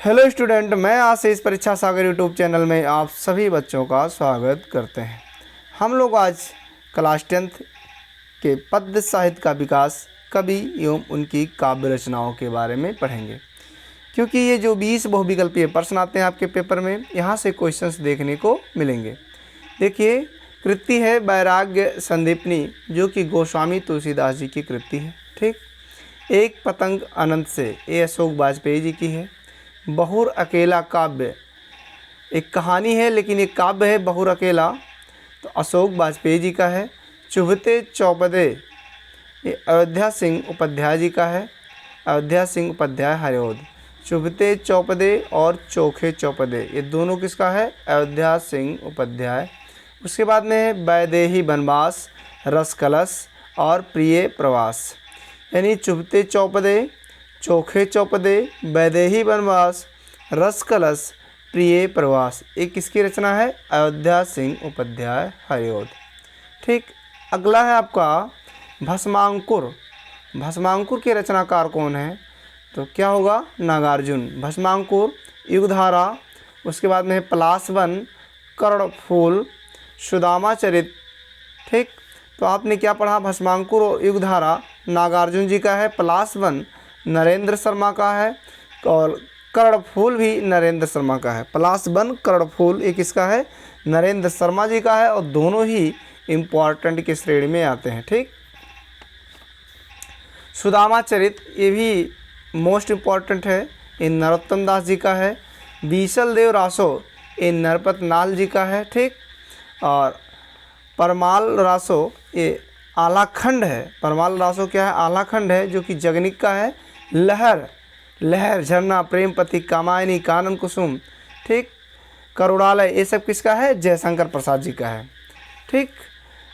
Hello student, मैं आशीष परीक्षा सागर YouTube channel में आप सभी बच्चों का स्वागत करते हैं। हम लोग आज क्लास 10th के पद्य साहित्य का विकास, कवि एवं उनकी काव्य रचनाओं के बारे में पढ़ेंगे, क्योंकि ये जो 20 बहुविकल्पीय प्रश्न आते हैं आपके पेपर में, यहाँ से क्वेश्चंस देखने को मिलेंगे। देखिए, कृति है वैराग्य संदीपनी, जो कि गोस्वामी तुलसीदास जी की कृति है। ठीक। एक पतंग अनंत से, ये अशोक वाजपेयी जी की है। बहुर अकेला काव्य एक कहानी है, लेकिन एक काव्य है बहुर अकेला, तो अशोक वाजपेयी जी का है। चुभते चौपदे, ये अयोध्या सिंह उपाध्याय जी का है। अयोध्या सिंह उपाध्याय हरिओद। चुभते चौपदे और चोखे चौपदे, ये दोनों किसका है? अयोध्या सिंह उपाध्याय। उसके बाद में है वैदेही वनवास, रस कलश और प्रिय प्रवास। यानी चुभते चौपदे, चोखे चौपदे, वैदेही वनवास, रस कलश, प्रिय प्रवास, ये किसकी रचना है? अयोध्या सिंह उपाध्याय हरिओद। ठीक। अगला है आपका भस्मांकुर। भस्मांकुर के रचनाकार कौन है? तो क्या होगा? नागार्जुन। भस्मांकुर, युगधारा, उसके बाद में है पलाशवन, कर्णफूल, सुदामा चरित। ठीक। तो आपने क्या पढ़ा? भस्मांकुर और युगधारा नागार्जुन जी का है। पलाशवन नरेंद्र शर्मा का है और कर्णफूल भी नरेंद्र शर्मा का है। पलाशवन, कर्णफूल, ये किसका है? नरेंद्र शर्मा जी का है, और दोनों ही इम्पॉर्टेंट की श्रेणी में आते हैं। ठीक। सुदामा चरित, ये भी मोस्ट इम्पॉर्टेंट है, ये नरोत्तम दास जी का है। बीसल देव रासो, ये नरपत नाल जी का है। ठीक। और परमाल रासो, ये आलाखंड है। परमाल रासो क्या है? आलाखंड है, जो कि जगनिक का है। लहर, लहर, झरना, प्रेम पति, कामायनी, कानन कुसुम। ठीक। करुणालय, ये सब किसका है? जयशंकर प्रसाद जी का है। ठीक।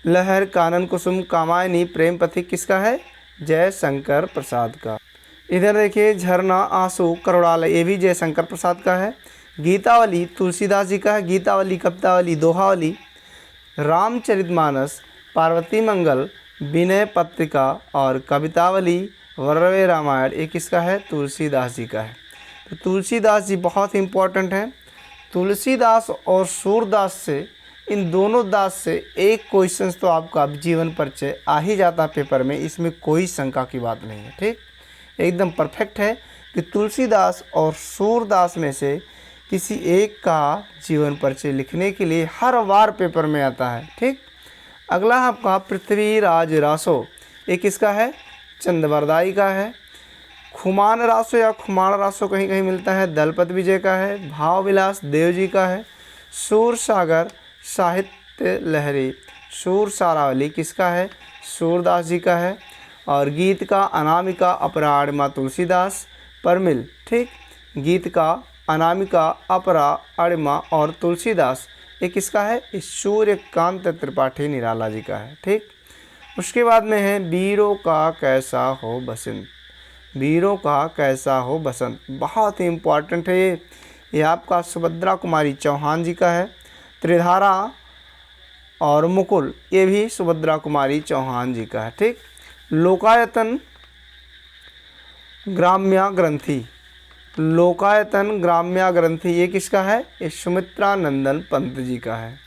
लहर, कानन कुसुम, कामायनी, प्रेम पति किसका है? जयशंकर प्रसाद का। इधर देखिए, झरना, आंसू, करुणालय, ये भी जयशंकर प्रसाद का है। गीतावली तुलसीदास जी का है। गीतावली, कवितावली, दोहावली, रामचरितमानस, पार्वती मंगल, विनय पत्रिका और कवितावली, वर्रवे रामायण, ये किसका है? तुलसीदास जी का है। तो तुलसीदास जी बहुत इंपॉर्टेंट हैं। तुलसीदास और सूरदास से, इन दोनों दास से एक क्वेश्चन तो आपका जीवन परिचय आ ही जाता पेपर में, इसमें कोई शंका की बात नहीं है। ठीक। एकदम परफेक्ट है कि तुलसीदास और सूरदास में से किसी एक का जीवन परिचय लिखने के लिए हर बार पेपर में आता है। ठीक। अगला आपका पृथ्वीराज रासो, ये किसका है? चंदवरदाई का है। खुमान रासो या खुमान रासो कहीं कहीं मिलता है, दलपत विजय का है। भाव विलास देव जी का है। सूर सागर, साहित्य लहरी, सूर सारावली किसका है? सूरदास जी का है। और गीत का अनामिका, अपराध माँ तुलसीदास, परमिल। ठीक। गीत का अनामिका, अपरा, अणिमा और तुलसीदास, ये किसका है? सूर्यकांत त्रिपाठी निराला जी का है। ठीक। उसके बाद में है वीरों का कैसा हो बसंत। वीरों का कैसा हो बसंत, बहुत ही इम्पॉर्टेंट है ये आपका सुभद्रा कुमारी चौहान जी का है। त्रिधारा और मुकुल, ये भी सुभद्रा कुमारी चौहान जी का है। ठीक। लोकायतन ग्राम्या ग्रंथि, लोकायतन ग्राम्या ग्रंथि, ये किसका है? ये सुमित्रा नंदन पंत जी का है।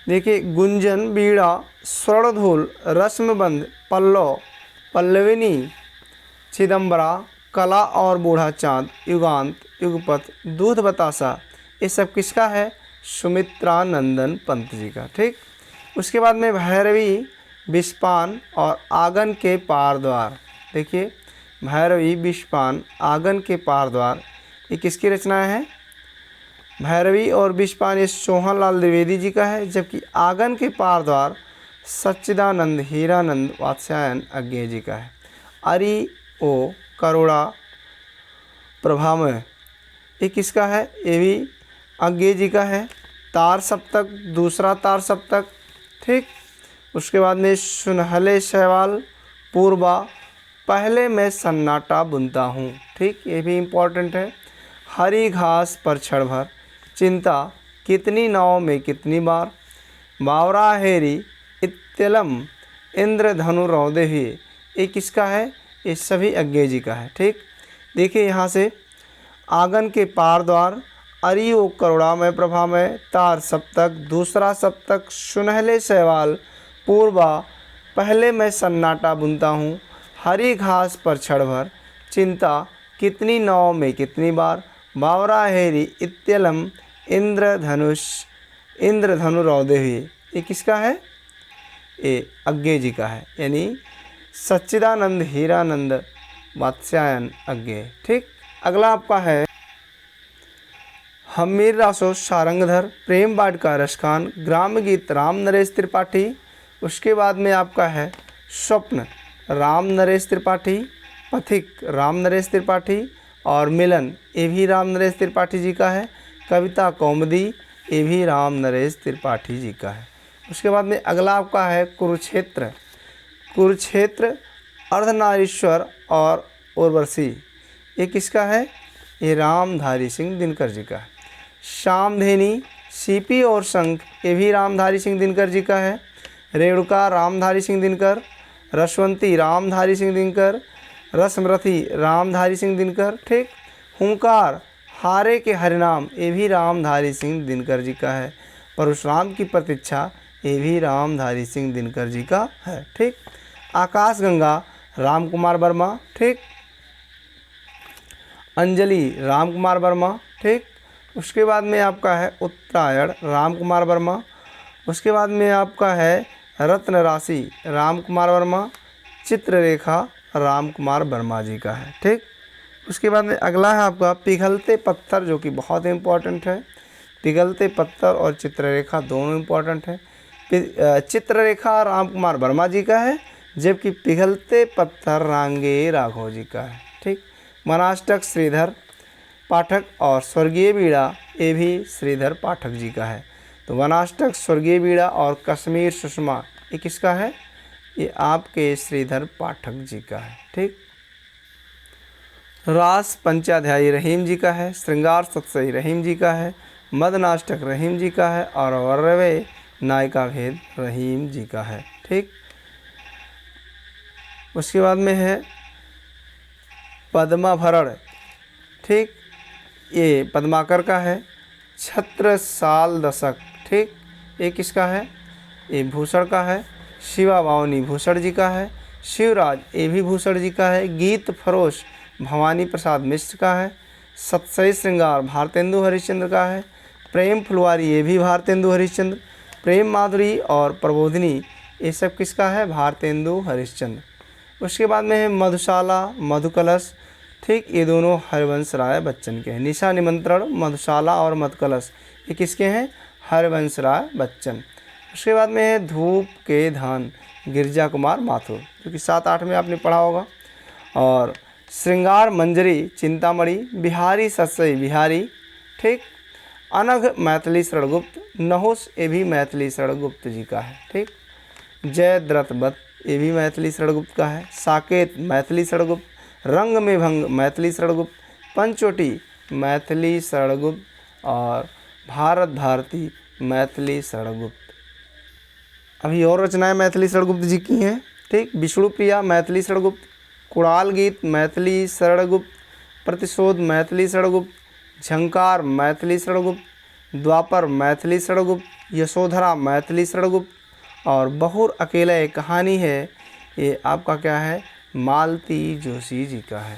देखिए, गुंजन, बीड़ा, स्वर्णधूल, रस्मबंध, पल्लव, पल्लविनी, चिदम्बरा, कला और बूढ़ा चाँद, युगांत, युगपथ, दूध बतासा, ये सब किसका है? सुमित्रा नंदन पंत जी का। ठीक। उसके बाद में भैरवी, विषपान और आंगन के पार द्वार। देखिए, भैरवी, विषपान, आंगन के पार द्वार, ये किसकी रचना है? भैरवी और विषपान, ये सोहनलाल द्विवेदी जी का है। जबकि आंगन के पार द्वार सच्चिदानंद हीरानंद वात्स्यायन अज्ञे जी का है। अरि ओ करुणा प्रभामय, ये किसका है? ये भी अज्ञे जी का है। तार सप्तक, दूसरा तार सप्तक। ठीक। उसके बाद में सुनहले शैवाल, पूर्वा, पहले मैं सन्नाटा बुनता हूँ। ठीक। ये भी इम्पॉर्टेंट है। हरी घास पर क्षण भर, चिंता, कितनी नाव में कितनी बार, बावरा हेरी, इत्यलम, इंद्रधनु रौदे हुए, ये किसका है? ये सभी अज्ञे जी का है। ठीक। देखिए, यहाँ से आंगन के पार द्वार, अरि ओ करुणामय प्रभामय, तार सप्तक, दूसरा सप्तक, सुनहले सवाल, पूर्वा, पहले मैं सन्नाटा बुनता हूँ, हरी घास पर क्षण भर, चिंता, कितनी नाव में कितनी बार, बावरा हेरी, इत्यलम, इंद्रधनु रौदे हुए। ये किसका है? ये अज्ञे जी का है, यानी सच्चिदानंद हीरानंद वात्स्यायन अज्ञे। ठीक, अगला आपका है हमीर रासो सारंगधर, प्रेम वाटिका रसखान, ग्राम गीत राम नरेश त्रिपाठी। उसके बाद में आपका है स्वप्न राम नरेश त्रिपाठी, पथिक राम नरेश त्रिपाठी और मिलन ये भी राम नरेश त्रिपाठी जी का है। कविता कौमुदी ये भी राम नरेश त्रिपाठी जी का है। उसके बाद में अगला आपका है कुरुक्षेत्र, कुरुक्षेत्र अर्धनारीश्वर और उर्वशी ये किसका है? ये रामधारी सिंह दिनकर जी का है। श्यामधेनी, सीपी और शंख ये भी रामधारी सिंह दिनकर जी का है। रेणुका रामधारी सिंह दिनकर, रसवंती रामधारी सिंह दिनकर, रसमरथी रामधारी सिंह दिनकर। ठीक, हुंकार हारे के हरिनाम ये भी रामधारी सिंह दिनकर जी का है। परशुराम की प्रतीक्षा ये भी रामधारी सिंह दिनकर जी का है। ठीक, आकाशगंगा राम कुमार वर्मा। ठीक, अंजलि राम कुमार वर्मा। ठीक, उसके बाद में आपका है उत्तरायण राम कुमार वर्मा। उसके बाद में आपका है रत्न राशि राम कुमार वर्मा, चित्ररेखा राम कुमार वर्मा जी का है। ठीक, उसके बाद में अगला है आपका पिघलते पत्थर जो कि बहुत इम्पोर्टेंट है। पिघलते पत्थर और चित्ररेखा दोनों इम्पोर्टेंट है। चित्ररेखा राम कुमार वर्मा जी का है, जबकि पिघलते पत्थर रांगे राघव जी का है। ठीक, वनाष्टक श्रीधर पाठक और स्वर्गीय बीड़ा ये भी श्रीधर पाठक जी का है। तो वनाष्टक, स्वर्गीय बीड़ा और कश्मीर सुषमा ये किसका है? ये आपके श्रीधर पाठक जी का है। ठीक, रास पंचाध्यायी रहीम जी का है, श्रृंगार सत्सई रहीम जी का है, मदनाष्टक रहीम जी का है और वरवे नायिका भेद रहीम जी का है। ठीक, उसके बाद में है पद्माभरण। ठीक, ये पद्माकर का है। छत्र साल दशक। ठीक, ये किसका है? ये भूषण का है। शिवा बावनी भूषण जी का है। शिवराज ये भी भूषण जी का है। गीत फरोश भवानी प्रसाद मिश्र का है। सतसई श्रृंगार भारतेंदु हरिश्चंद्र का है। प्रेम फुलवारी ये भी भारतेंदु हरिश्चंद्र। प्रेम माधुरी और प्रबोधिनी ये सब किसका है? भारतेंदु हरिश्चंद्र। उसके बाद में है मधुशाला मधुकलश। ठीक, ये दोनों हरिवंश राय बच्चन के हैं। निशा निमंत्रण मधुशाला और मधुकलश ये किसके हैं? हरिवंश राय बच्चन। उसके बाद में है धूप के धान गिरजा कुमार माथुर जो कि 7-8 में आपने पढ़ा होगा। और श्रृंगार मंजरी चिंतामणि, बिहारी सत्सई बिहारी। ठीक, अनघ मैथिली शरणगुप्त, नहुस ये भी मैथिली शरणगुप्त जी का है। ठीक, जय द्रतबत ये भी मैथिली शरणगुप्त का है। साकेत मैथिली शरणगुप्त, रंग में भंग मैथिली शरणगुप्त, पंचवटी मैथिली शरणगुप्त और भारत भारती मैथिली शरणगुप्त। अभी और रचनाएं मैथिली शरणगुप्त जी की हैं। ठीक, विष्णुप्रिया मैथिली शरणगुप्त, कुणाल गीत मैथिली शरणगुप्त, प्रतिशोध मैथिली शरणगुप्त, झंकार मैथिली शरणगुप्त, द्वापर मैथिली शरणगुप्त, यशोधरा मैथिली शरणगुप्त और बहुर अकेला एक कहानी है ये आपका क्या है? मालती जोशी जी का है।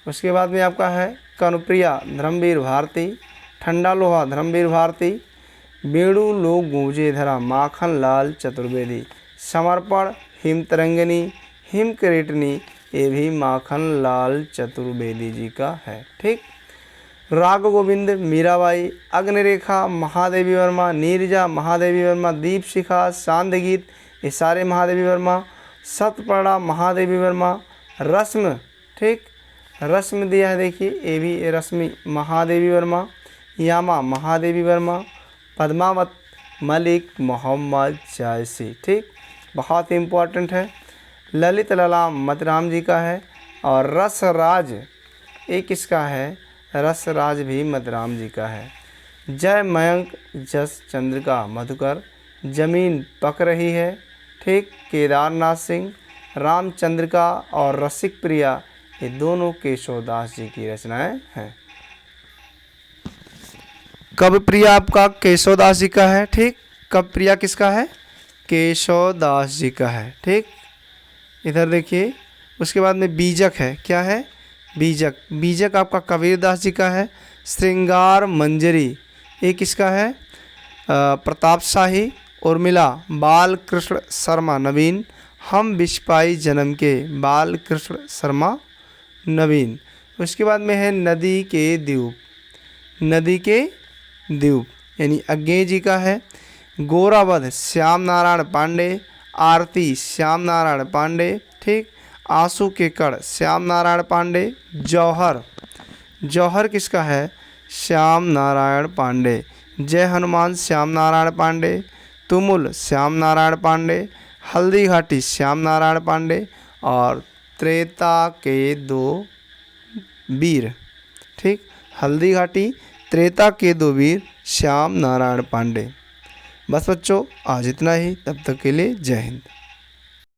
उसके बाद में आपका है कनुप्रिया धर्मवीर भारती, ठंडा लोहा धर्मवीर भारती, बेड़ू लोग गूंजे धरा माखन लाल चतुर्वेदी, समर्पण हिमतरंगिनी हिमकरेटनी ये भी माखन लाल चतुर्वेदी जी का है। ठीक, राग गोविंद मीराबाई, अग्निरेखा महादेवी वर्मा, नीरजा महादेवी वर्मा, दीप शिखा सांध्य गीत ये सारे महादेवी वर्मा, सतपर्णा महादेवी वर्मा, रस्म। ठीक, रस्म दिया है देखिए ये भी रश्मि महादेवी वर्मा, यामा महादेवी वर्मा, पद्मावत मलिक मोहम्मद जायसी। ठीक, बहुत इम्पोर्टेंट है। ललित ललाम मतराम जी का है और रसराज ये किसका है? रसराज भी मतराम जी का है। जय मयंक जस चंद्रिका मधुकर, जमीन पक रही है। ठीक, केदारनाथ सिंह, रामचंद्रिका और रसिक प्रिया ये दोनों केशवदास जी की रचनाएं हैं। कवि प्रिया आपका केशवदास जी का है। ठीक, कवि प्रिया किसका है? केशवदास जी का है। ठीक, इधर देखिए। उसके बाद में बीजक है, क्या है? बीजक। बीजक आपका कबीरदास जी का है। श्रृंगार मंजरी ये किसका है? प्रताप शाही। उर्मिला बाल कृष्ण शर्मा नवीन। हम बिस्पाई जन्म के बाल कृष्ण शर्मा नवीन। उसके बाद में है नदी के द्वीप। नदी के द्वीप यानी अज्ञेय जी का है। गोरावध श्याम नारायण पांडे। आरती श्याम नारायण पांडे। ठीक, आंसू के कण श्याम नारायण पांडे। जौहर, जौहर किसका है? श्याम नारायण पांडे। जय हनुमान श्याम नारायण पांडे। तुमुल श्याम नारायण पांडे। हल्दी घाटी श्याम नारायण पांडे। और त्रेता के दो वीर। ठीक, हल्दी घाटी, त्रेता के दो वीर श्याम नारायण पांडे। बस बच्चों आज इतना ही, तब तक के लिए जय हिंद।